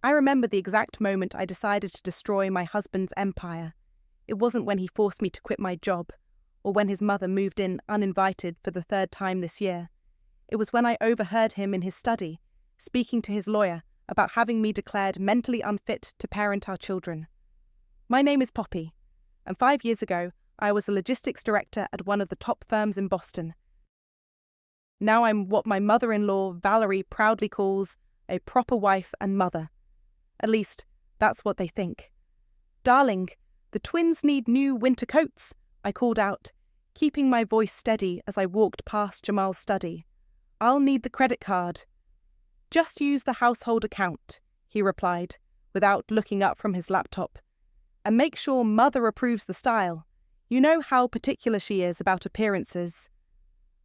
I remember the exact moment I decided to destroy my husband's empire. It wasn't when he forced me to quit my job, or when his mother moved in uninvited for the third time this year. It was when I overheard him in his study, speaking to his lawyer about having me declared mentally unfit to parent our children. My name is Poppy, and 5 years ago, I was a logistics director at one of the top firms in Boston. Now I'm what my mother-in-law, Valerie, proudly calls a proper wife and mother. At least, that's what they think. Darling, the twins need new winter coats, I called out, keeping my voice steady as I walked past Jamal's study. I'll need the credit card. Just use the household account, he replied, without looking up from his laptop. And make sure Mother approves the style. You know how particular she is about appearances.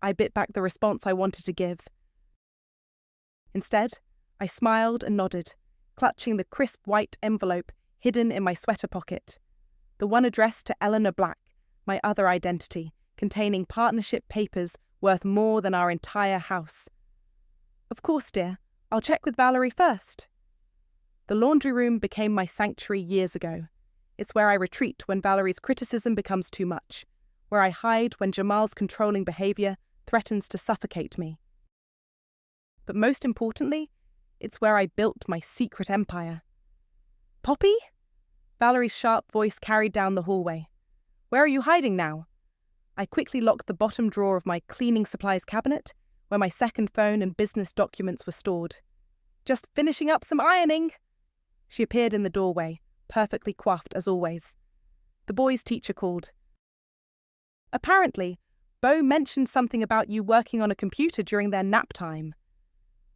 I bit back the response I wanted to give. Instead, I smiled and nodded, clutching the crisp white envelope hidden in my sweater pocket. The one addressed to Eleanor Black, my other identity, containing partnership papers worth more than our entire house. Of course, dear. I'll check with Valerie first. The laundry room became my sanctuary years ago. It's where I retreat when Valerie's criticism becomes too much, where I hide when Jamal's controlling behaviour threatens to suffocate me. But most importantly, it's where I built my secret empire. Poppy? Valerie's sharp voice carried down the hallway. Where are you hiding now? I quickly locked the bottom drawer of my cleaning supplies cabinet, where my second phone and business documents were stored. Just finishing up some ironing. She appeared in the doorway, perfectly coiffed as always. The boys' teacher called. Apparently, Bo mentioned something about you working on a computer during their nap time.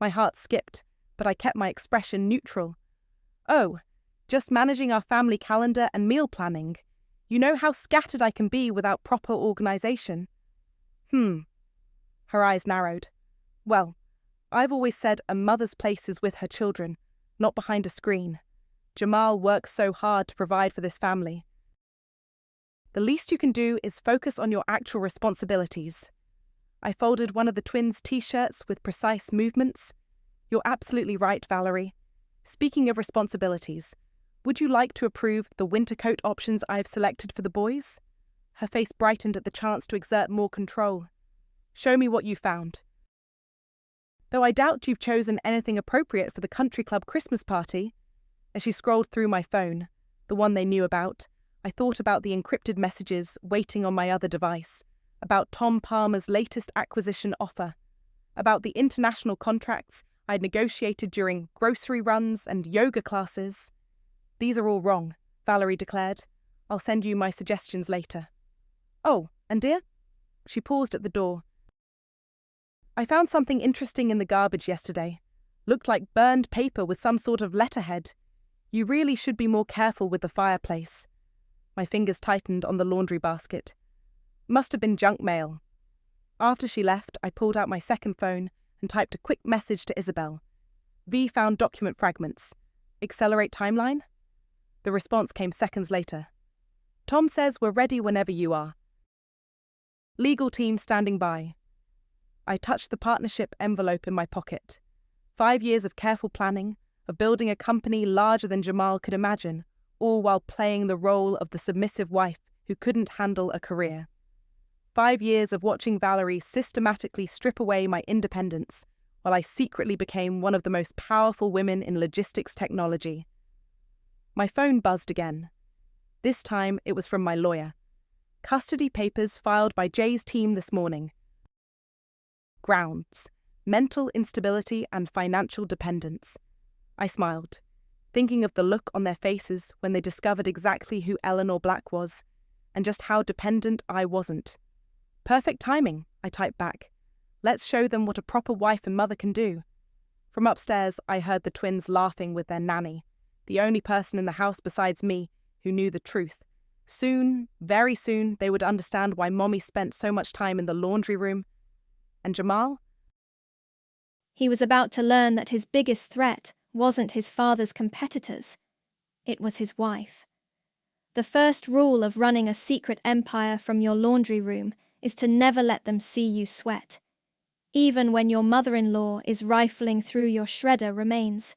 My heart skipped, but I kept my expression neutral. Oh, just managing our family calendar and meal planning. You know how scattered I can be without proper organisation. Her eyes narrowed. Well, I've always said a mother's place is with her children, not behind a screen. Jamal works so hard to provide for this family. The least you can do is focus on your actual responsibilities. I folded one of the twins' t-shirts with precise movements. You're absolutely right, Valerie. Speaking of responsibilities, would you like to approve the winter coat options I've selected for the boys? Her face brightened at the chance to exert more control. Show me what you found. Though I doubt you've chosen anything appropriate for the country club Christmas party. As she scrolled through my phone, the one they knew about, I thought about the encrypted messages waiting on my other device, about Tom Palmer's latest acquisition offer, about the international contracts I'd negotiated during grocery runs and yoga classes. These are all wrong, Valerie declared. I'll send you my suggestions later. Oh, and dear? She paused at the door. I found something interesting in the garbage yesterday. Looked like burned paper with some sort of letterhead. You really should be more careful with the fireplace. My fingers tightened on the laundry basket. Must have been junk mail. After she left, I pulled out my second phone and typed a quick message to Isabel. V found document fragments. Accelerate timeline? The response came seconds later. Tom says we're ready whenever you are. Legal team standing by. I touched the partnership envelope in my pocket. 5 years of careful planning, of building a company larger than Jamal could imagine, all while playing the role of the submissive wife who couldn't handle a career. 5 years of watching Valerie systematically strip away my independence, while I secretly became one of the most powerful women in logistics technology. My phone buzzed again. This time it was from my lawyer. Custody papers filed by Jay's team this morning. Grounds: mental instability and financial dependence. I smiled, thinking of the look on their faces when they discovered exactly who Eleanor Black was, and just how dependent I wasn't. Perfect timing, I typed back. Let's show them what a proper wife and mother can do. From upstairs, I heard the twins laughing with their nanny, the only person in the house besides me who knew the truth. Soon, very soon, they would understand why Mommy spent so much time in the laundry room. And Jamal? He was about to learn that his biggest threat wasn't his father's competitors. It was his wife. The first rule of running a secret empire from your laundry room is to never let them see you sweat. Even when your mother-in-law is rifling through your shredder remains.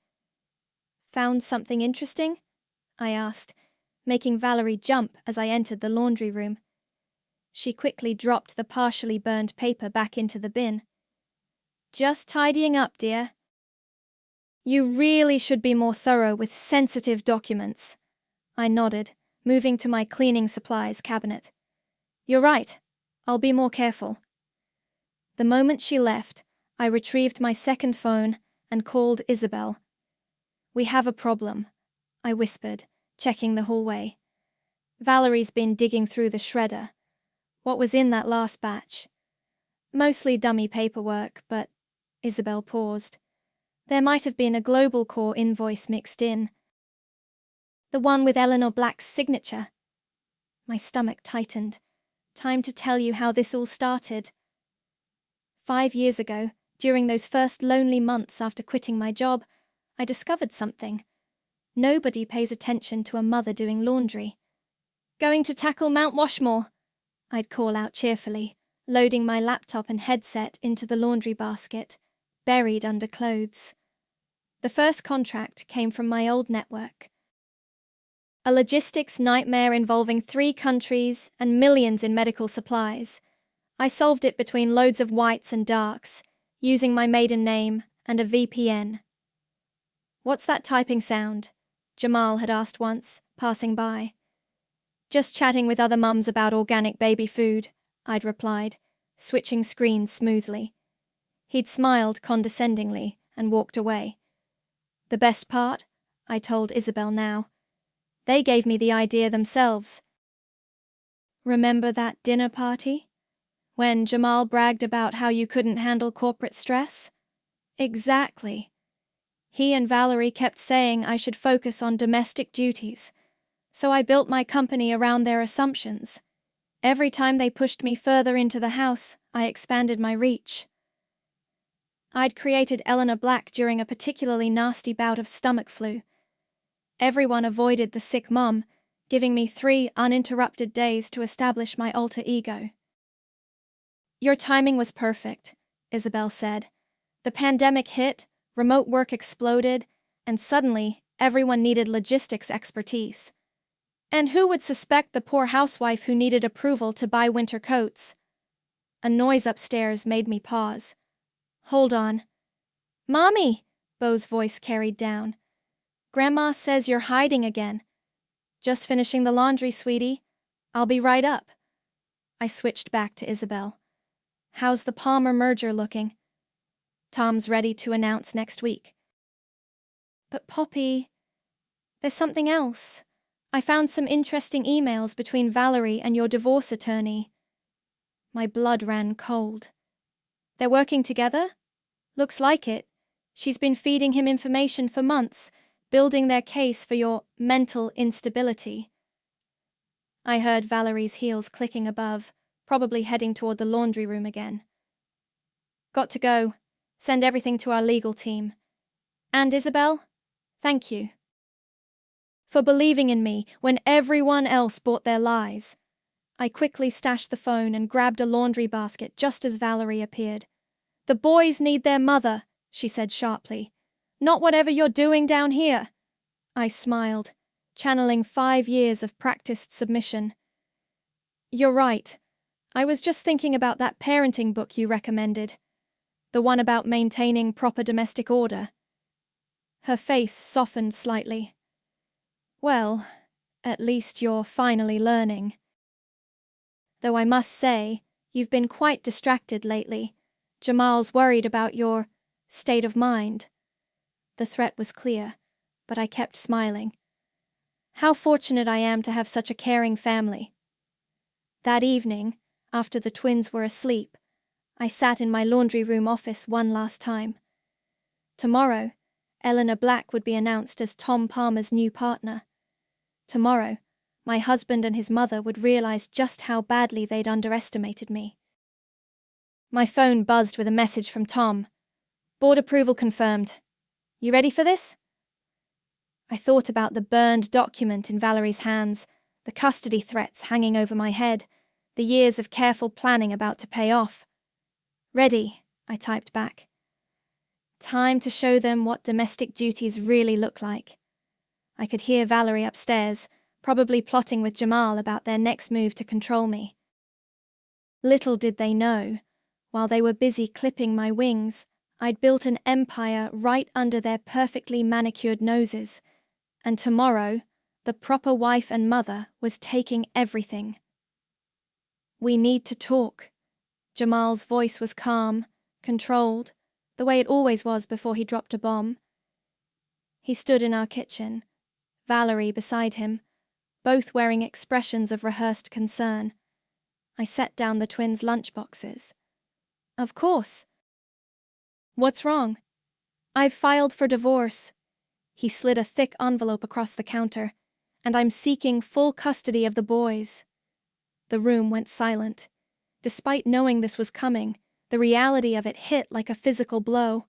Found something interesting? I asked, making Valerie jump as I entered the laundry room. She quickly dropped the partially burned paper back into the bin. Just tidying up, dear. You really should be more thorough with sensitive documents. I nodded, moving to my cleaning supplies cabinet. You're right. I'll be more careful. The moment she left, I retrieved my second phone and called Isabel. We have a problem, I whispered, checking the hallway. Valerie's been digging through the shredder. What was in that last batch? Mostly dummy paperwork, but Isabel paused. There might have been a Global Core invoice mixed in. The one with Eleanor Black's signature. My stomach tightened. Time to tell you how this all started. 5 years ago, during those first lonely months after quitting my job, I discovered something. Nobody pays attention to a mother doing laundry. Going to tackle Mount Washmore, I'd call out cheerfully, loading my laptop and headset into the laundry basket, buried under clothes. The first contract came from my old network. A logistics nightmare involving 3 countries and millions in medical supplies. I solved it between loads of whites and darks, using my maiden name and a VPN. What's that typing sound? Jamal had asked once, passing by. Just chatting with other mums about organic baby food, I'd replied, switching screens smoothly. He'd smiled condescendingly and walked away. The best part? I told Isabel now. They gave me the idea themselves. Remember that dinner party? When Jamal bragged about how you couldn't handle corporate stress? Exactly. He and Valerie kept saying I should focus on domestic duties, so I built my company around their assumptions. Every time they pushed me further into the house, I expanded my reach. I'd created Eleanor Black during a particularly nasty bout of stomach flu. Everyone avoided the sick mum, giving me 3 uninterrupted days to establish my alter ego. Your timing was perfect, Isabel said. The pandemic hit, remote work exploded, and suddenly everyone needed logistics expertise. And who would suspect the poor housewife who needed approval to buy winter coats? A noise upstairs made me pause. Hold on. Mommy, Beau's voice carried down. Grandma says you're hiding again. Just finishing the laundry, sweetie. I'll be right up. I switched back to Isabel. How's the Palmer merger looking? Tom's ready to announce next week. But Poppy, there's something else. I found some interesting emails between Valerie and your divorce attorney. My blood ran cold. They're working together? Looks like it. She's been feeding him information for months, building their case for your mental instability. I heard Valerie's heels clicking above, probably heading toward the laundry room again. Got to go. Send everything to our legal team. And Isabel, thank you. For believing in me when everyone else bought their lies. I quickly stashed the phone and grabbed a laundry basket just as Valerie appeared. The boys need their mother, she said sharply. Not whatever you're doing down here. I smiled, channeling 5 years of practiced submission. You're right. I was just thinking about that parenting book you recommended. The one about maintaining proper domestic order. Her face softened slightly. Well, at least you're finally learning. Though I must say, you've been quite distracted lately. Jamal's worried about your state of mind. The threat was clear, but I kept smiling. How fortunate I am to have such a caring family. That evening, after the twins were asleep, I sat in my laundry room office one last time. Tomorrow, Eleanor Black would be announced as Tom Palmer's new partner. Tomorrow, my husband and his mother would realize just how badly they'd underestimated me. My phone buzzed with a message from Tom. Board approval confirmed. You ready for this? I thought about the burned document in Valerie's hands, the custody threats hanging over my head, the years of careful planning about to pay off. Ready, I typed back. Time to show them what domestic duties really look like. I could hear Valerie upstairs, probably plotting with Jamal about their next move to control me. Little did they know, while they were busy clipping my wings, I'd built an empire right under their perfectly manicured noses, and tomorrow, the proper wife and mother was taking everything. "We need to talk." Jamal's voice was calm, controlled, the way it always was before he dropped a bomb. He stood in our kitchen, Valerie beside him, both wearing expressions of rehearsed concern. I set down the twins' lunchboxes. "Of course." "What's wrong?" "I've filed for divorce." He slid a thick envelope across the counter, "and I'm seeking full custody of the boys." The room went silent. Despite knowing this was coming, the reality of it hit like a physical blow.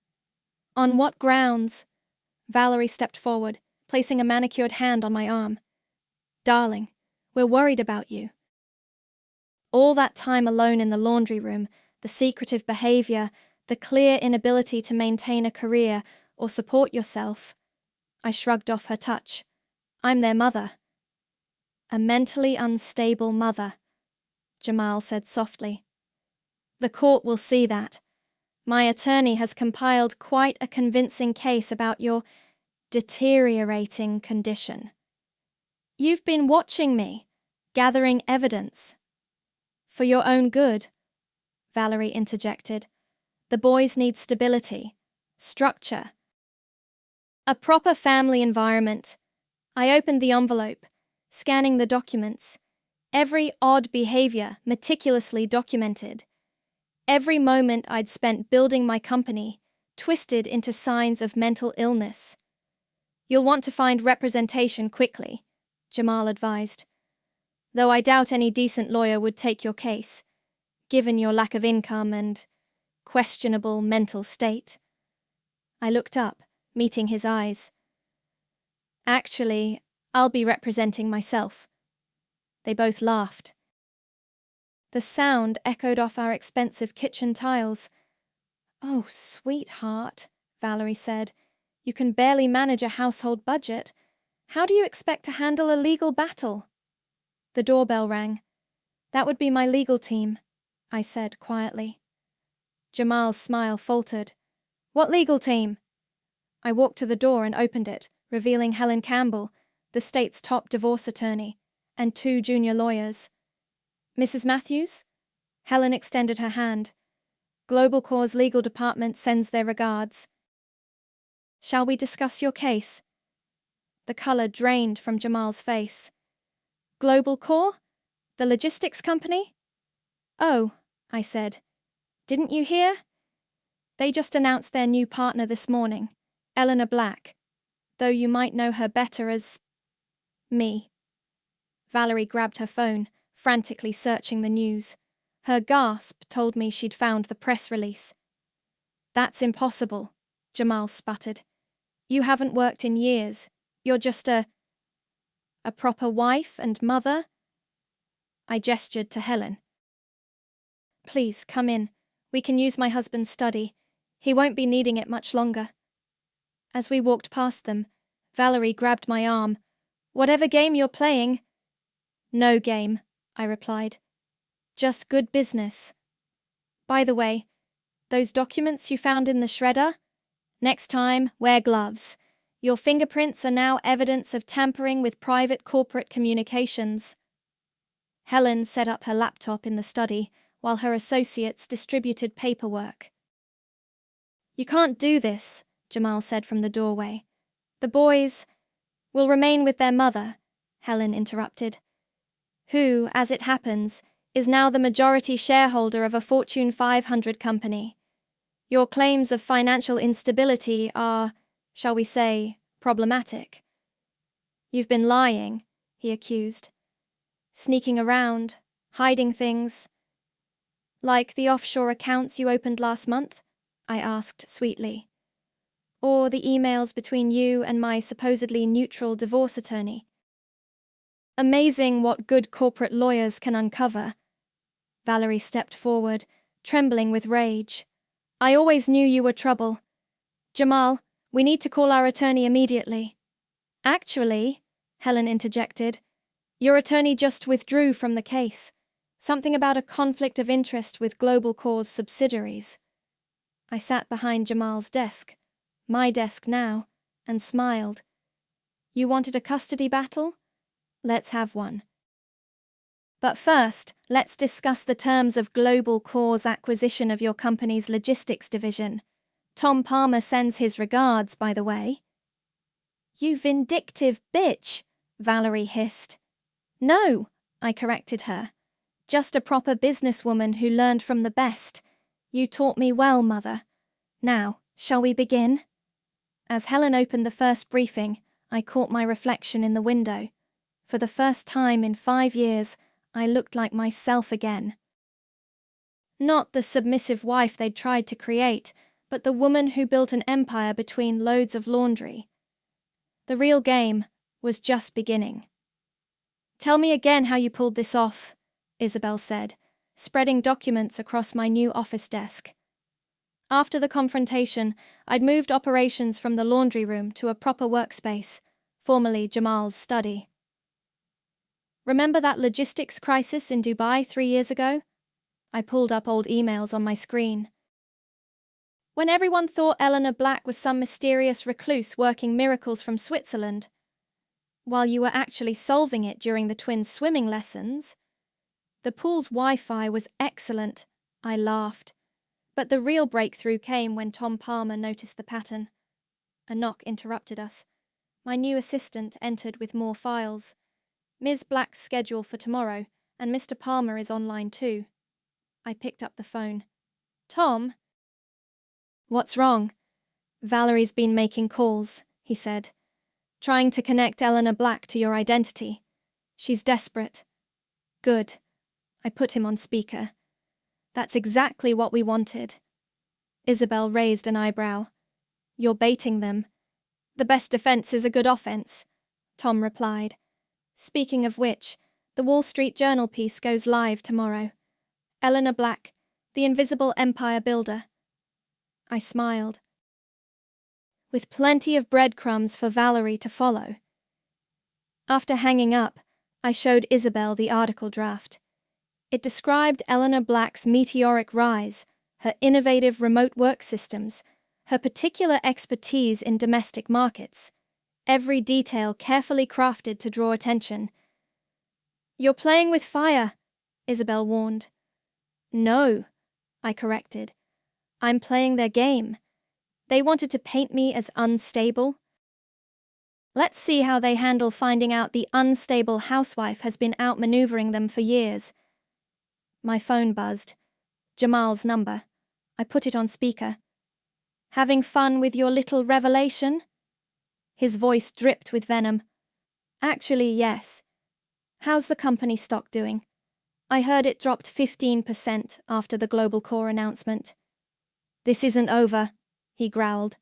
"On what grounds?" Valerie stepped forward, placing a manicured hand on my arm. "Darling, we're worried about you." All that time alone in the laundry room, the secretive behavior, the clear inability to maintain a career or support yourself. I shrugged off her touch. "I'm their mother." "A mentally unstable mother," Jamal said softly. "The court will see that. My attorney has compiled quite a convincing case about your deteriorating condition." "You've been watching me, gathering evidence." "For your own good," Valerie interjected. "The boys need stability, structure, a proper family environment." I opened the envelope, scanning the documents. Every odd behavior meticulously documented. Every moment I'd spent building my company, twisted into signs of mental illness. "You'll want to find representation quickly," Jamal advised. "Though I doubt any decent lawyer would take your case, given your lack of income and questionable mental state." I looked up, meeting his eyes. "Actually, I'll be representing myself." They both laughed. The sound echoed off our expensive kitchen tiles. "Oh, sweetheart," Valerie said, "you can barely manage a household budget. How do you expect to handle a legal battle?" The doorbell rang. "That would be my legal team," I said quietly. Jamal's smile faltered. "What legal team?" I walked to the door and opened it, revealing Helen Campbell, the state's top divorce attorney, and 2 junior lawyers. "Mrs. Matthews?" Helen extended her hand. "Global Core's legal department sends their regards." "Shall we discuss your case?" The color drained from Jamal's face. "Global Core? The logistics company?" "Oh," I said. "Didn't you hear? They just announced their new partner this morning, Eleanor Black, though you might know her better as me." Valerie grabbed her phone, frantically searching the news. Her gasp told me she'd found the press release. "That's impossible," Jamal sputtered. "You haven't worked in years. You're just a proper wife and mother?" I gestured to Helen. "Please, come in. We can use my husband's study. He won't be needing it much longer." As we walked past them, Valerie grabbed my arm. "Whatever game you're playing." "No game," I replied. "Just good business. By the way, those documents you found in the shredder? Next time, wear gloves. Your fingerprints are now evidence of tampering with private corporate communications." Helen set up her laptop in the study while her associates distributed paperwork. "You can't do this," Jamal said from the doorway. "The boys will remain with their mother," Helen interrupted, "who, as it happens, is now the majority shareholder of a Fortune 500 company. Your claims of financial instability are, shall we say, problematic." "You've been lying," he accused. "Sneaking around, hiding things." "Like the offshore accounts you opened last month?" I asked sweetly. "Or the emails between you and my supposedly neutral divorce attorney?" "Amazing what good corporate lawyers can uncover." Valerie stepped forward, trembling with rage. "I always knew you were trouble. Jamal, we need to call our attorney immediately." Actually, Helen interjected, your attorney just withdrew from the case. Something about a conflict of interest with Global Core's subsidiaries. I sat behind Jamal's desk, my desk now, and smiled. You wanted a custody battle? Let's have one. But first, let's discuss the terms of Global Core's acquisition of your company's logistics division. Tom Palmer sends his regards, by the way. You vindictive bitch, Valerie hissed. No, I corrected her. Just a proper businesswoman who learned from the best. You taught me well, Mother. Now, shall we begin? As Helen opened the first briefing, I caught my reflection in the window. For the first time in 5 years, I looked like myself again. Not the submissive wife they'd tried to create, but the woman who built an empire between loads of laundry. The real game was just beginning. Tell me again how you pulled this off, Isabel said, spreading documents across my new office desk. After the confrontation, I'd moved operations from the laundry room to a proper workspace, formerly Jamal's study. Remember that logistics crisis in Dubai 3 years ago? I pulled up old emails on my screen. When everyone thought Eleanor Black was some mysterious recluse working miracles from Switzerland, while you were actually solving it during the twins' swimming lessons. The pool's Wi-Fi was excellent, I laughed. But the real breakthrough came when Tom Palmer noticed the pattern. A knock interrupted us. My new assistant entered with more files. Ms. Black's schedule for tomorrow, and Mr. Palmer is online too. I picked up the phone. Tom? What's wrong? Valerie's been making calls, he said. Trying to connect Eleanor Black to your identity. She's desperate. Good. I put him on speaker. That's exactly what we wanted. Isabel raised an eyebrow. You're baiting them. The best defense is a good offense, Tom replied. Speaking of which, the Wall Street Journal piece goes live tomorrow. Eleanor Black, the invisible empire builder. I smiled. With plenty of breadcrumbs for Valerie to follow. After hanging up, I showed Isabel the article draft. It described Eleanor Black's meteoric rise, her innovative remote work systems, her particular expertise in domestic markets, every detail carefully crafted to draw attention. You're playing with fire, Isabel warned. No, I corrected. I'm playing their game. They wanted to paint me as unstable. Let's see how they handle finding out the unstable housewife has been outmaneuvering them for years. My phone buzzed. Jamal's number. I put it on speaker. Having fun with your little revelation? His voice dripped with venom. Actually, yes. How's the company stock doing? I heard it dropped 15% after the Global Core announcement. This isn't over, he growled.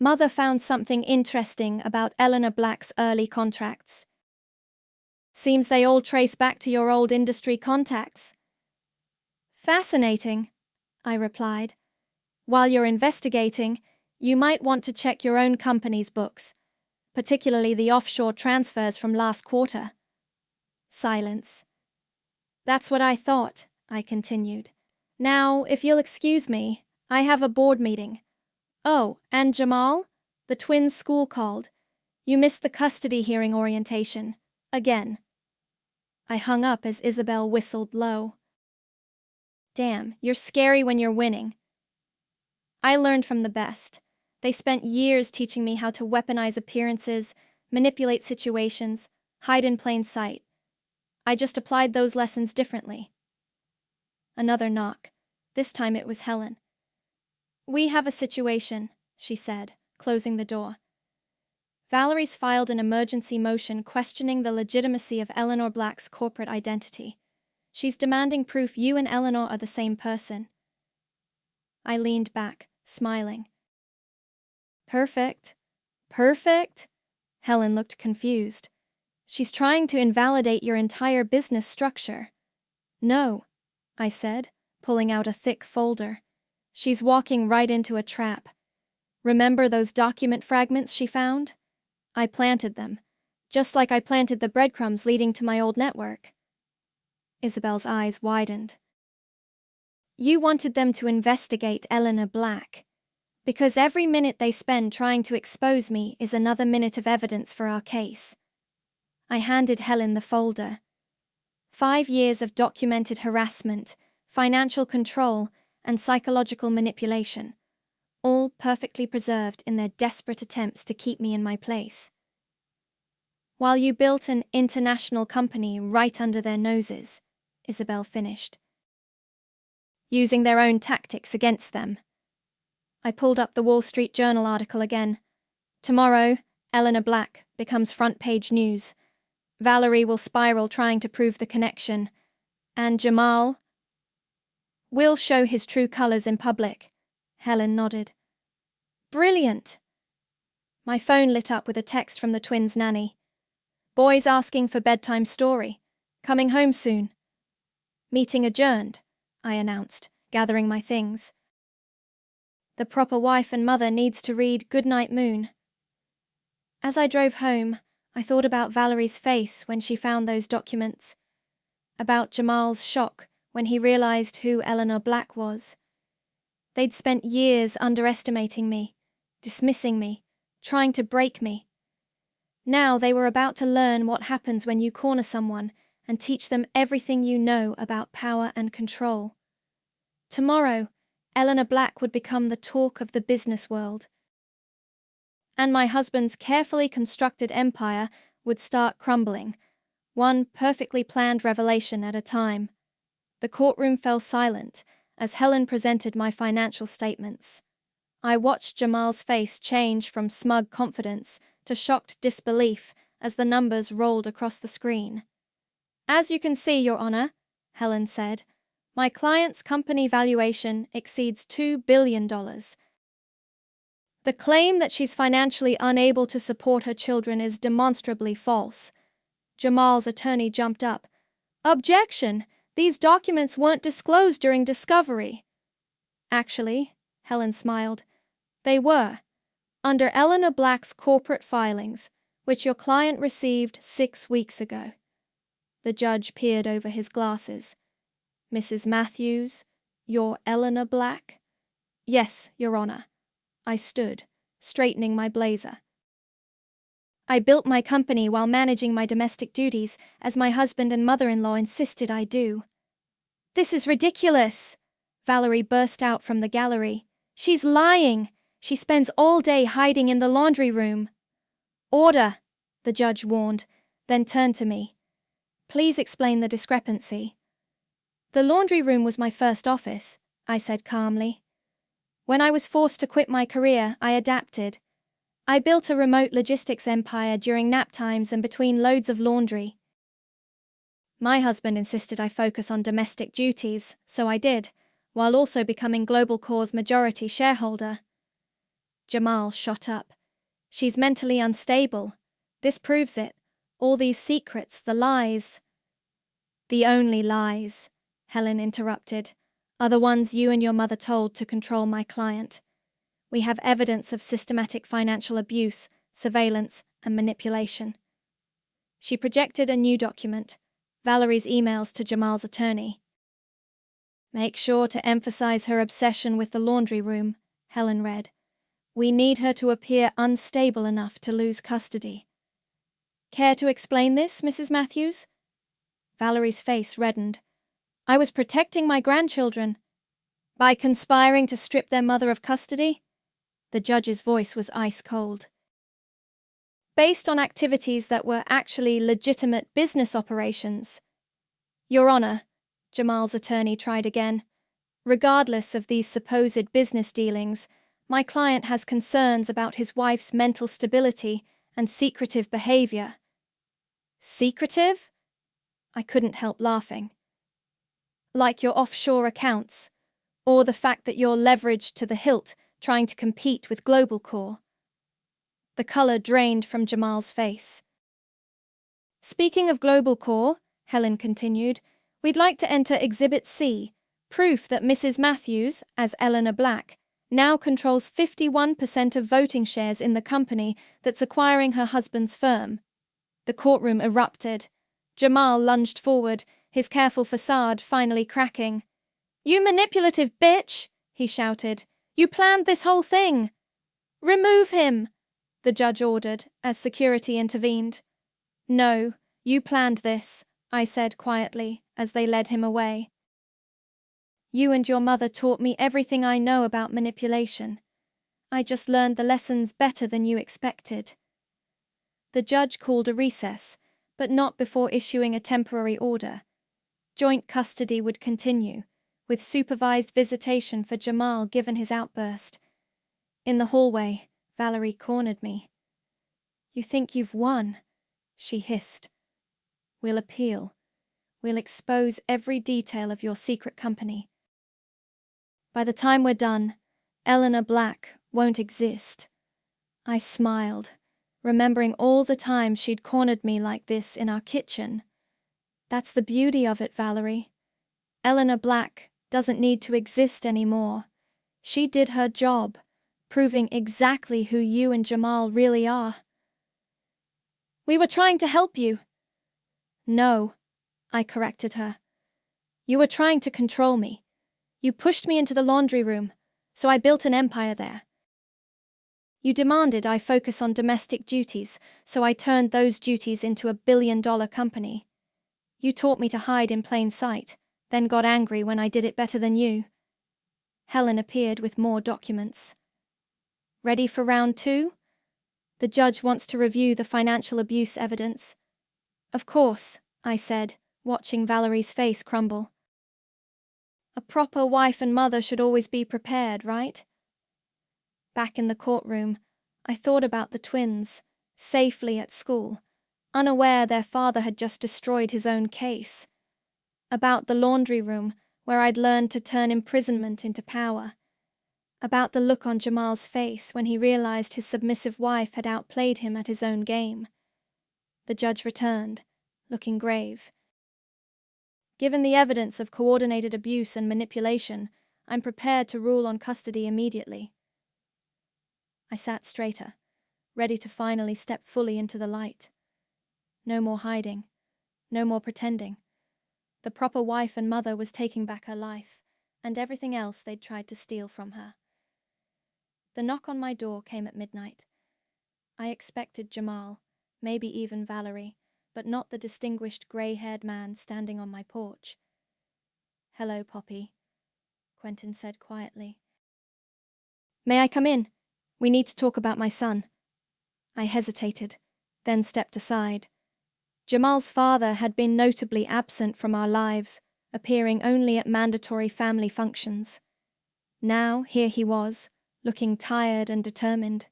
Mother found something interesting about Eleanor Black's early contracts. Seems they all trace back to your old industry contacts. Fascinating, I replied. While you're investigating, you might want to check your own company's books, particularly the offshore transfers from last quarter. Silence. That's what I thought, I continued. Now, if you'll excuse me, I have a board meeting. Oh, and Jamal? The twins' school called. You missed the custody hearing orientation. Again. I hung up as Isabel whistled low. Damn, you're scary when you're winning. I learned from the best. They spent years teaching me how to weaponize appearances, manipulate situations, hide in plain sight. I just applied those lessons differently. Another knock. This time it was Helen. We have a situation, she said, closing the door. Valerie's filed an emergency motion questioning the legitimacy of Eleanor Black's corporate identity. She's demanding proof you and Eleanor are the same person. I leaned back, smiling. Perfect. Perfect? Helen looked confused. She's trying to invalidate your entire business structure. No, I said, pulling out a thick folder. She's walking right into a trap. Remember those document fragments she found? I planted them, just like I planted the breadcrumbs leading to my old network. Isabel's eyes widened. You wanted them to investigate Eleanor Black, because every minute they spend trying to expose me is another minute of evidence for our case. I handed Helen the folder. 5 years of documented harassment, financial control, and psychological manipulation, all perfectly preserved in their desperate attempts to keep me in my place. While you built an international company right under their noses, Isabel finished, using their own tactics against them. I pulled up the Wall Street Journal article again. Tomorrow, Eleanor Black becomes front-page news. Valerie will spiral trying to prove the connection. And Jamal will show his true colors in public. Helen nodded. Brilliant. My phone lit up with a text from the twins' nanny. Boys asking for bedtime story. Coming home soon. Meeting adjourned, I announced, gathering my things. The proper wife and mother needs to read Goodnight Moon. As I drove home, I thought about Valerie's face when she found those documents, about Jamal's shock when he realized who Eleanor Black was. They'd spent years underestimating me, dismissing me, trying to break me. Now they were about to learn what happens when you corner someone and teach them everything you know about power and control. Tomorrow, Eleanor Black would become the talk of the business world. And my husband's carefully constructed empire would start crumbling, one perfectly planned revelation at a time. The courtroom fell silent as Helen presented my financial statements. I watched Jamal's face change from smug confidence to shocked disbelief as the numbers rolled across the screen. As you can see, Your Honor, Helen said, my client's company valuation exceeds $2 billion. The claim that she's financially unable to support her children is demonstrably false. Jamal's attorney jumped up. Objection! These documents weren't disclosed during discovery. Actually, Helen smiled, they were, under Eleanor Black's corporate filings, which your client received 6 weeks ago. The judge peered over his glasses. Mrs. Matthews, you're Eleanor Black? Yes, Your Honor. I stood, straightening my blazer. I built my company while managing my domestic duties, as my husband and mother-in-law insisted I do. This is ridiculous! Valerie burst out from the gallery. She's lying! She spends all day hiding in the laundry room. Order, the judge warned, then turned to me. Please explain the discrepancy. The laundry room was my first office, I said calmly. When I was forced to quit my career, I adapted. I built a remote logistics empire during nap times and between loads of laundry. My husband insisted I focus on domestic duties, so I did, while also becoming Global Core's majority shareholder. Jamal shot up. She's mentally unstable. This proves it. All these secrets, the lies. The only lies, Helen interrupted, are the ones you and your mother told to control my client. We have evidence of systematic financial abuse, surveillance, and manipulation. She projected a new document, Valerie's emails to Jamal's attorney. Make sure to emphasize her obsession with the laundry room, Helen read. We need her to appear unstable enough to lose custody. Care to explain this, Mrs. Matthews? Valerie's face reddened. I was protecting my grandchildren. By conspiring to strip their mother of custody? The judge's voice was ice-cold. Based on activities that were actually legitimate business operations. Your Honor, Jamal's attorney tried again. Regardless of these supposed business dealings, my client has concerns about his wife's mental stability and secretive behavior. Secretive? I couldn't help laughing. Like your offshore accounts, or the fact that you're leveraged to the hilt trying to compete with Global Core. The color drained from Jamal's face. Speaking of Global Core, Helen continued, we'd like to enter Exhibit C, proof that Mrs. Matthews, as Eleanor Black, now controls 51% of voting shares in the company that's acquiring her husband's firm. The courtroom erupted. Jamal lunged forward, his careful facade finally cracking. "You manipulative bitch!" he shouted. "You planned this whole thing!" "Remove him!" the judge ordered as security intervened. "No, you planned this," I said quietly as they led him away. "You and your mother taught me everything I know about manipulation. I just learned the lessons better than you expected." The judge called a recess, but not before issuing a temporary order. Joint custody would continue, with supervised visitation for Jamal given his outburst. In the hallway, Valerie cornered me. "You think you've won?" she hissed. "We'll appeal. We'll expose every detail of your secret company. By the time we're done, Eleanor Black won't exist." I smiled, remembering all the times she'd cornered me like this in our kitchen. "That's the beauty of it, Valerie. Eleanor Black doesn't need to exist anymore. She did her job, proving exactly who you and Jamal really are." "We were trying to help you." "No," I corrected her. "You were trying to control me. You pushed me into the laundry room, so I built an empire there. You demanded I focus on domestic duties, so I turned those duties into a billion-dollar company. You taught me to hide in plain sight, then got angry when I did it better than you." Helen appeared with more documents. "Ready for round 2? The judge wants to review the financial abuse evidence." "Of course," I said, watching Valerie's face crumble. "A proper wife and mother should always be prepared, right?" Back in the courtroom, I thought about the twins, safely at school, unaware their father had just destroyed his own case. About the laundry room, where I'd learned to turn imprisonment into power. About the look on Jamal's face when he realized his submissive wife had outplayed him at his own game. The judge returned, looking grave. "Given the evidence of coordinated abuse and manipulation, I'm prepared to rule on custody immediately." I sat straighter, ready to finally step fully into the light. No more hiding. No more pretending. The proper wife and mother was taking back her life, and everything else they'd tried to steal from her. The knock on my door came at midnight. I expected Jamal, maybe even Valerie, but not the distinguished grey-haired man standing on my porch. "Hello, Poppy," Quentin said quietly. "May I come in? We need to talk about my son." I hesitated, then stepped aside. Jamal's father had been notably absent from our lives, appearing only at mandatory family functions. Now here he was, looking tired and determined.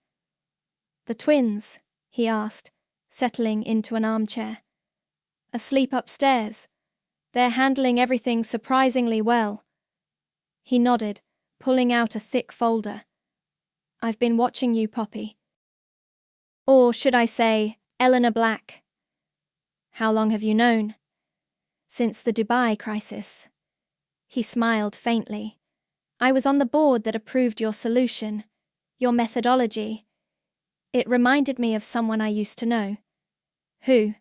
"The twins?" he asked, settling into an armchair. "Asleep upstairs. They're handling everything surprisingly well." He nodded, pulling out a thick folder. "I've been watching you, Poppy. Or should I say, Eleanor Black." "How long have you known?" "Since the Dubai crisis." He smiled faintly. "I was on the board that approved your solution, your methodology. It reminded me of someone I used to know." "Who?"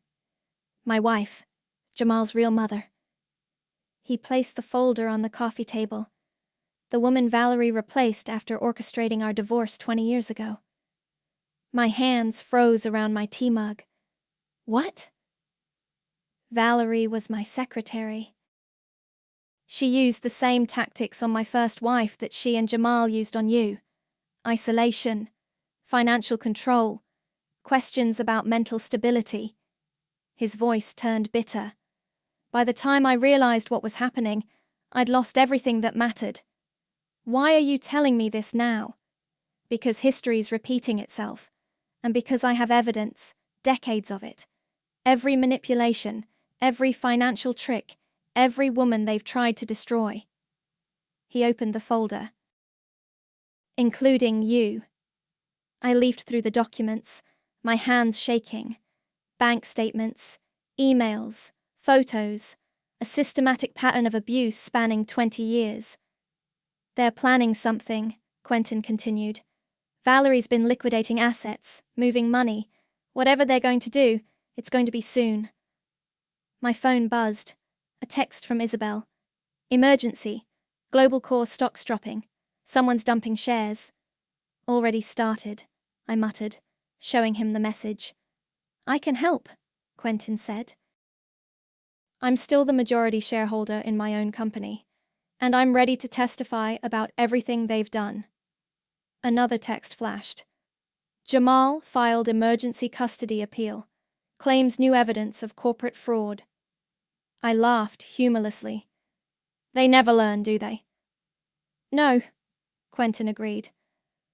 "My wife, Jamal's real mother." He placed the folder on the coffee table. "The woman Valerie replaced after orchestrating our divorce 20 years ago." My hands froze around my tea mug. "What?" "Valerie was my secretary. She used the same tactics on my first wife that she and Jamal used on you. Isolation, financial control, questions about mental stability." His voice turned bitter. "By the time I realized what was happening, I'd lost everything that mattered. Why are you telling me this now? Because history's repeating itself, and because I have evidence, decades of it. Every manipulation, every financial trick, every woman they've tried to destroy." He opened the folder. "Including you." I leafed through the documents, my hands shaking. Bank statements, emails, photos, a systematic pattern of abuse spanning 20 years. "They're planning something," Quentin continued. Valerie's been liquidating assets, moving money. Whatever they're going to do, it's going to be soon. My phone buzzed. A text from Isabel. Emergency. Global core stocks dropping. Someone's dumping shares. Already started, I muttered, showing him the message. I can help, Quentin said. I'm still the majority shareholder in my own company, and I'm ready to testify about everything they've done. Another text flashed. Jamal filed emergency custody appeal. Claims new evidence of corporate fraud. I laughed humorlessly. They never learn, do they? No, Quentin agreed.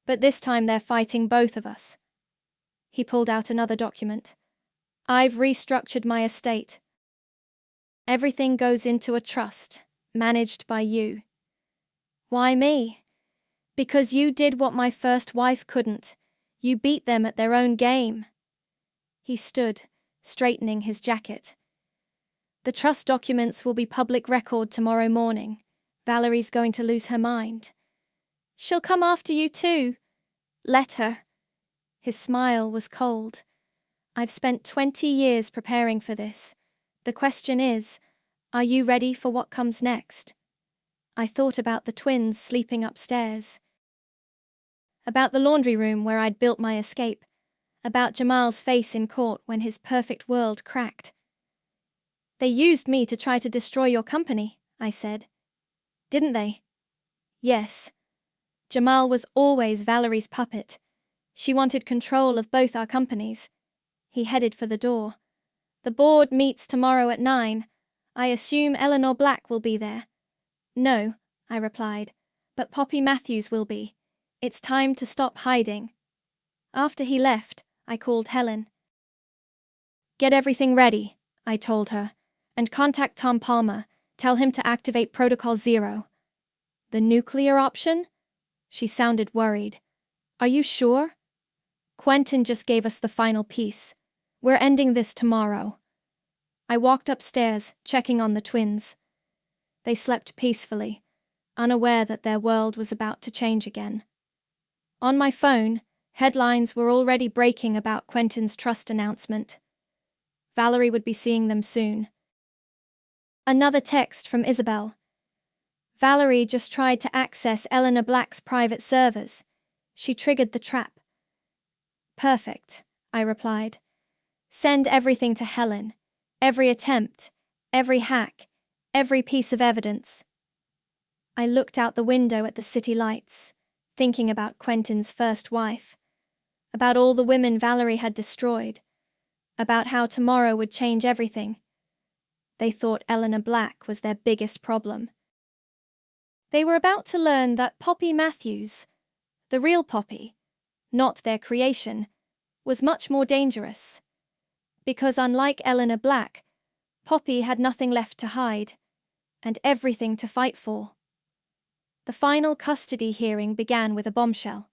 But this time they're fighting both of us. He pulled out another document. I've restructured my estate. Everything goes into a trust, managed by you. Why me? Because you did what my first wife couldn't. You beat them at their own game. He stood, straightening his jacket. The trust documents will be public record tomorrow morning. Valerie's going to lose her mind. She'll come after you too. Let her. His smile was cold. I've spent 20 years preparing for this. The question is, are you ready for what comes next? I thought about the twins sleeping upstairs. About the laundry room where I'd built my escape. About Jamal's face in court when his perfect world cracked. They used me to try to destroy your company, I said. Didn't they? Yes. Jamal was always Valerie's puppet. She wanted control of both our companies. He headed for the door. The board meets tomorrow at 9. I assume Eleanor Black will be there. No, I replied, but Poppy Matthews will be. It's time to stop hiding. After he left, I called Helen. Get everything ready, I told her, and contact Tom Palmer. Tell him to activate Protocol 0. The nuclear option? She sounded worried. Are you sure? Quentin just gave us the final piece. We're ending this tomorrow. I walked upstairs, checking on the twins. They slept peacefully, unaware that their world was about to change again. On my phone, headlines were already breaking about Quentin's trust announcement. Valerie would be seeing them soon. Another text from Isabel. Valerie just tried to access Eleanor Black's private servers. She triggered the trap. Perfect, I replied. Send everything to Helen. Every attempt, every hack, every piece of evidence. I looked out the window at the city lights, thinking about Quentin's first wife, about all the women Valerie had destroyed, about how tomorrow would change everything. They thought Eleanor Black was their biggest problem. They were about to learn that Poppy Matthews, the real Poppy, not their creation, was much more dangerous. Because unlike Eleanor Black, Poppy had nothing left to hide, and everything to fight for. The final custody hearing began with a bombshell.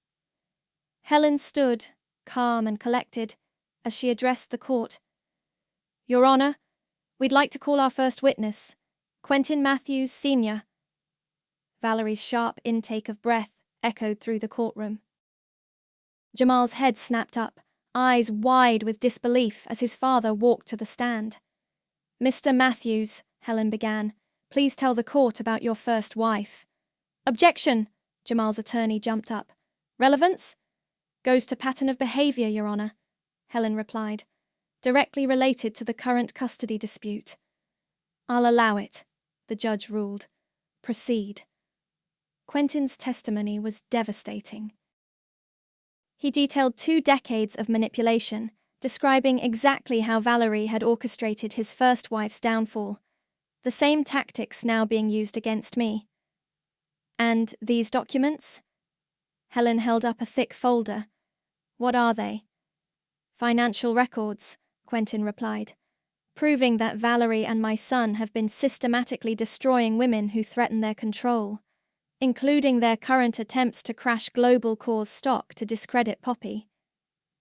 Helen stood, calm and collected, as she addressed the court. Your Honor, we'd like to call our first witness, Quentin Matthews, Sr. Valerie's sharp intake of breath echoed through the courtroom. Jamal's head snapped up, eyes wide with disbelief as his father walked to the stand. Mr. Matthews, Helen began, please tell the court about your first wife. Objection, Jamal's attorney jumped up. Relevance? Goes to pattern of behavior, Your Honor, Helen replied, directly related to the current custody dispute. I'll allow it, the judge ruled. Proceed. Quentin's testimony was devastating. He detailed 2 decades of manipulation, describing exactly how Valerie had orchestrated his first wife's downfall, the same tactics now being used against me. And these documents? Helen held up a thick folder. What are they? Financial records, Quentin replied, proving that Valerie and my son have been systematically destroying women who threaten their control, including their current attempts to crash Global Core's stock to discredit Poppy.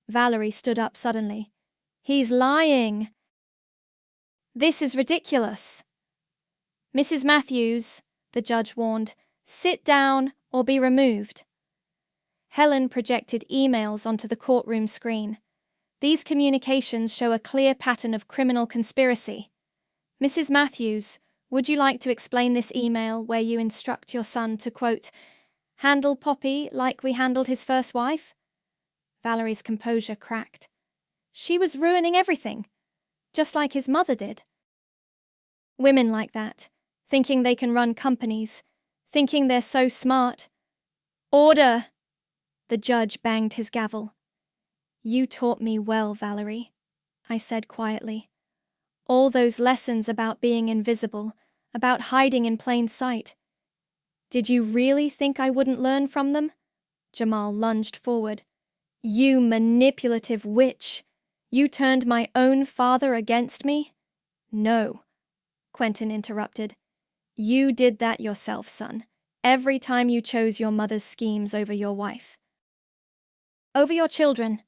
Valerie stood up suddenly. He's lying! This is ridiculous! Mrs. Matthews, the judge warned, sit down or be removed. Helen projected emails onto the courtroom screen. These communications show a clear pattern of criminal conspiracy. Mrs. Matthews, would you like to explain this email where you instruct your son to, quote, handle Poppy like we handled his first wife? Valerie's composure cracked. She was ruining everything, just like his mother did. Women like that, thinking they can run companies, thinking they're so smart. Order! The judge banged his gavel. You taught me well, Valerie, I said quietly. All those lessons about being invisible, about hiding in plain sight. Did you really think I wouldn't learn from them? Jamal lunged forward. You manipulative witch! You turned my own father against me? No, Quentin interrupted. You did that yourself, son, every time you chose your mother's schemes over your wife. Over your children.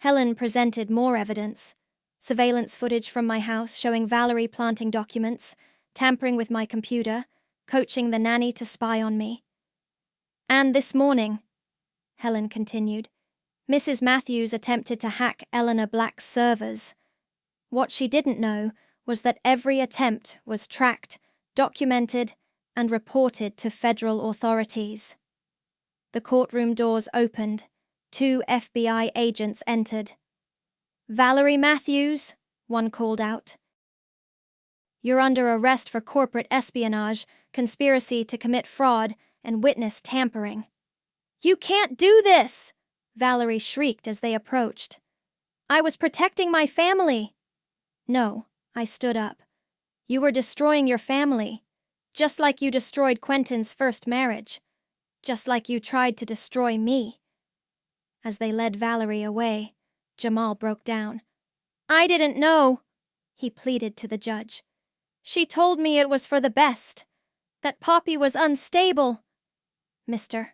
Helen presented more evidence. Surveillance footage from my house showing Valerie planting documents, tampering with my computer, coaching the nanny to spy on me. And this morning, Helen continued, Mrs. Matthews attempted to hack Eleanor Black's servers. What she didn't know was that every attempt was tracked, documented, and reported to federal authorities. The courtroom doors opened. 2 FBI agents entered. Valerie Matthews, one called out. You're under arrest for corporate espionage, conspiracy to commit fraud, and witness tampering. You can't do this! Valerie shrieked as they approached. I was protecting my family. No, I stood up. You were destroying your family, just like you destroyed Quentin's first marriage, just like you tried to destroy me. As they led Valerie away, Jamal broke down. I didn't know, he pleaded to the judge. She told me it was for the best, that Poppy was unstable. Mr.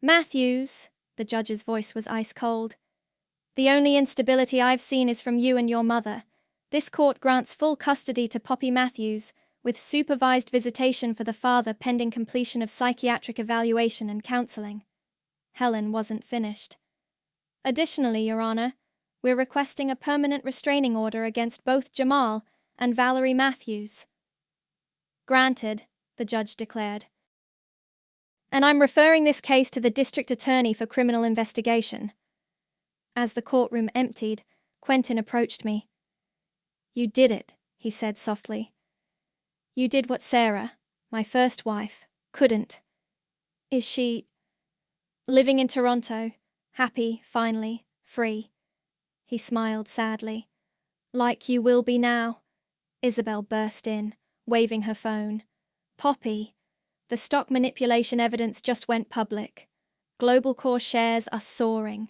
Matthews, the judge's voice was ice cold. The only instability I've seen is from you and your mother. This court grants full custody to Poppy Matthews, with supervised visitation for the father pending completion of psychiatric evaluation and counseling. Helen wasn't finished. Additionally, Your Honor, we're requesting a permanent restraining order against both Jamal and Valerie Matthews. Granted, the judge declared. And I'm referring this case to the district attorney for criminal investigation. As the courtroom emptied, Quentin approached me. You did it, he said softly. You did what Sarah, my first wife, couldn't. Is she living in Toronto, happy, finally, free? He smiled sadly. Like you will be now. Isabel burst in, waving her phone. Poppy, the stock manipulation evidence just went public. Global Core shares are soaring.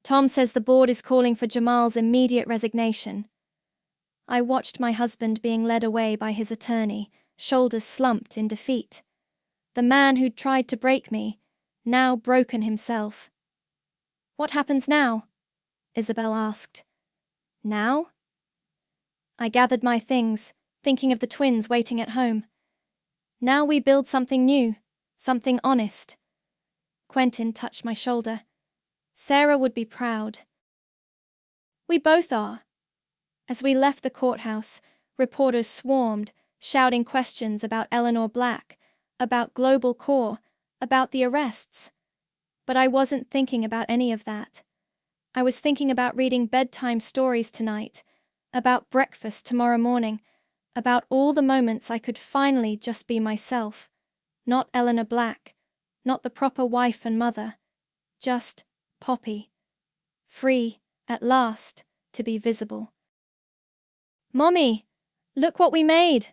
Tom says the board is calling for Jamal's immediate resignation. I watched my husband being led away by his attorney, shoulders slumped in defeat. The man who'd tried to break me, now broken himself. What happens now? Isabel asked. Now? I gathered my things, thinking of the twins waiting at home. Now we build something new, something honest. Quentin touched my shoulder. Sarah would be proud. We both are. As we left the courthouse, reporters swarmed, shouting questions about Eleanor Black, about Global Core, about the arrests. But I wasn't thinking about any of that. I was thinking about reading bedtime stories tonight, about breakfast tomorrow morning, about all the moments I could finally just be myself. Not Eleanor Black, not the proper wife and mother, just Poppy. Free, at last, to be visible. Mommy, look what we made!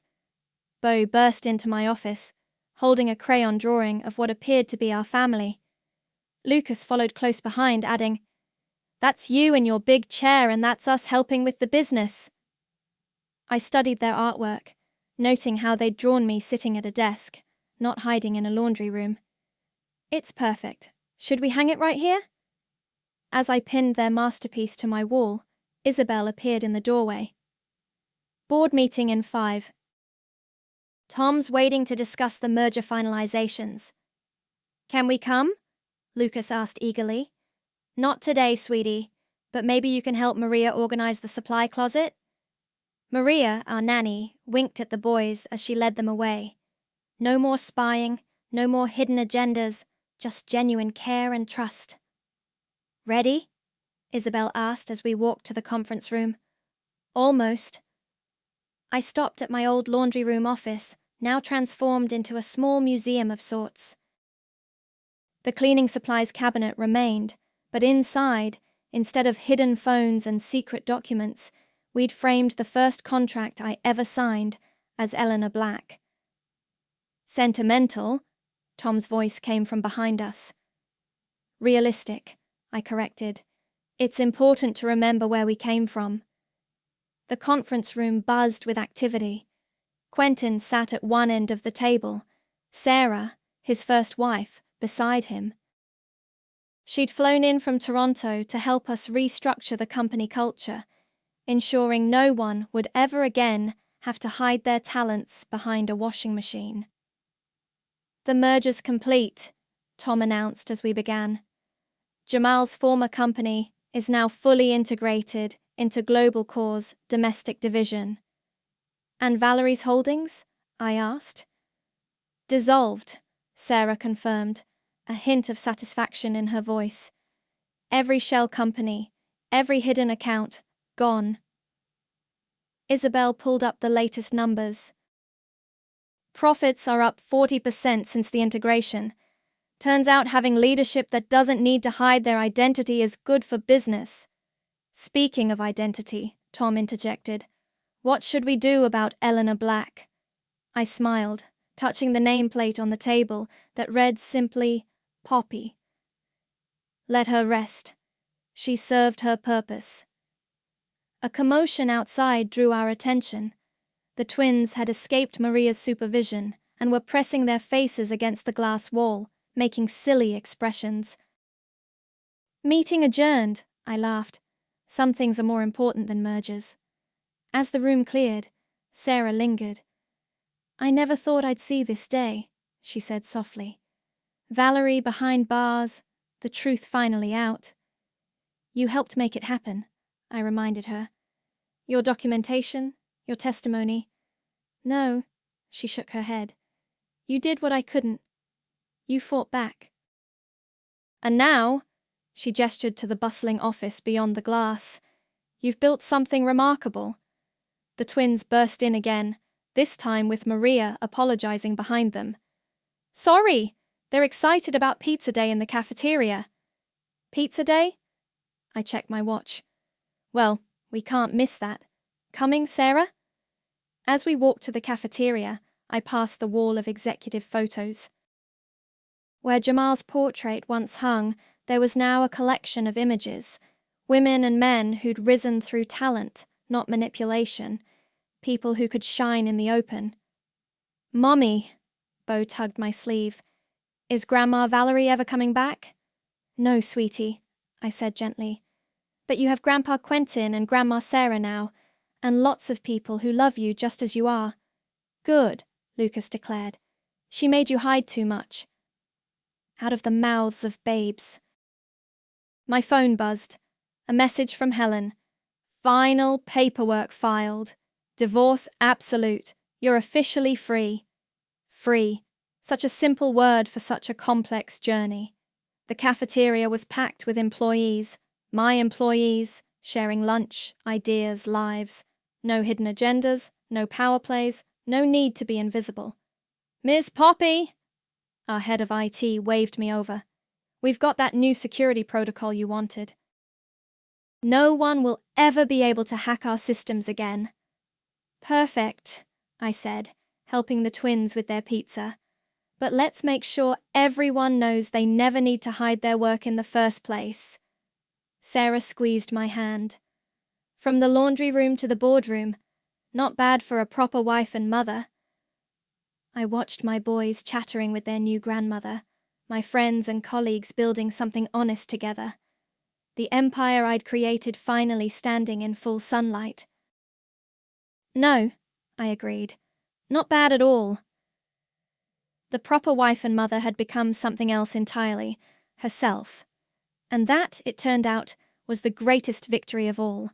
Beau burst into my office, holding a crayon drawing of what appeared to be our family. Lucas followed close behind, adding, That's you in your big chair and that's us helping with the business. I studied their artwork, noting how they'd drawn me sitting at a desk, not hiding in a laundry room. It's perfect. Should we hang it right here? As I pinned their masterpiece to my wall, Isabel appeared in the doorway. Board meeting in 5. Tom's waiting to discuss the merger finalizations. Can we come? Lucas asked eagerly. Not today, sweetie, but maybe you can help Maria organize the supply closet? Maria, our nanny, winked at the boys as she led them away. No more spying, no more hidden agendas, just genuine care and trust. Ready? Isabel asked as we walked to the conference room. Almost. I stopped at my old laundry room office, now transformed into a small museum of sorts. The cleaning supplies cabinet remained, but inside, instead of hidden phones and secret documents, we'd framed the first contract I ever signed as Eleanor Black. Sentimental, Tom's voice came from behind us. Realistic, I corrected. It's important to remember where we came from. The conference room buzzed with activity. Quentin sat at one end of the table, Sarah, his first wife, beside him. She'd flown in from Toronto to help us restructure the company culture, ensuring no one would ever again have to hide their talents behind a washing machine. The merger's complete, Tom announced as we began. Jamal's former company is now fully integrated into Global Core's domestic division. And Valerie's holdings? I asked. Dissolved, Sarah confirmed, a hint of satisfaction in her voice. Every shell company, every hidden account, gone. Isabel pulled up the latest numbers. Profits are up 40% since the integration. Turns out having leadership that doesn't need to hide their identity is good for business. Speaking of identity, Tom interjected, what should we do about Eleanor Black? I smiled, touching the nameplate on the table that read simply, Poppy. Let her rest. She served her purpose. A commotion outside drew our attention. The twins had escaped Maria's supervision and were pressing their faces against the glass wall, making silly expressions. Meeting adjourned, I laughed. Some things are more important than mergers. As the room cleared, Sarah lingered. I never thought I'd see this day, she said softly. Valerie behind bars, the truth finally out. You helped make it happen, I reminded her. Your documentation, your testimony. No, she shook her head. You did what I couldn't. You fought back. And now, she gestured to the bustling office beyond the glass, you've built something remarkable. The twins burst in again, this time with Maria apologizing behind them. Sorry, they're excited about Pizza Day in the cafeteria. Pizza Day? I checked my watch. Well, we can't miss that. Coming, Sarah? As we walked to the cafeteria, I passed the wall of executive photos. Where Jamal's portrait once hung, there was now a collection of images, women and men who'd risen through talent, not manipulation, people who could shine in the open. Mommy, Bo tugged my sleeve. Is Grandma Valerie ever coming back? No, sweetie, I said gently. But you have Grandpa Quentin and Grandma Sarah now, and lots of people who love you just as you are. Good, Lucas declared. She made you hide too much. Out of the mouths of babes. My phone buzzed. A message from Helen. Final paperwork filed. Divorce absolute. You're officially free. Free. Such a simple word for such a complex journey. The cafeteria was packed with employees. My employees, sharing lunch, ideas, lives. No hidden agendas, no power plays, no need to be invisible. Ms. Poppy! Our head of IT waved me over. We've got that new security protocol you wanted. No one will ever be able to hack our systems again. Perfect, I said, helping the twins with their pizza. But let's make sure everyone knows they never need to hide their work in the first place. Sarah squeezed my hand. From the laundry room to the boardroom, not bad for a proper wife and mother. I watched my boys chattering with their new grandmother, my friends and colleagues building something honest together. The empire I'd created finally standing in full sunlight. No, I agreed. Not bad at all. The proper wife and mother had become something else entirely, herself. And that, it turned out, was the greatest victory of all.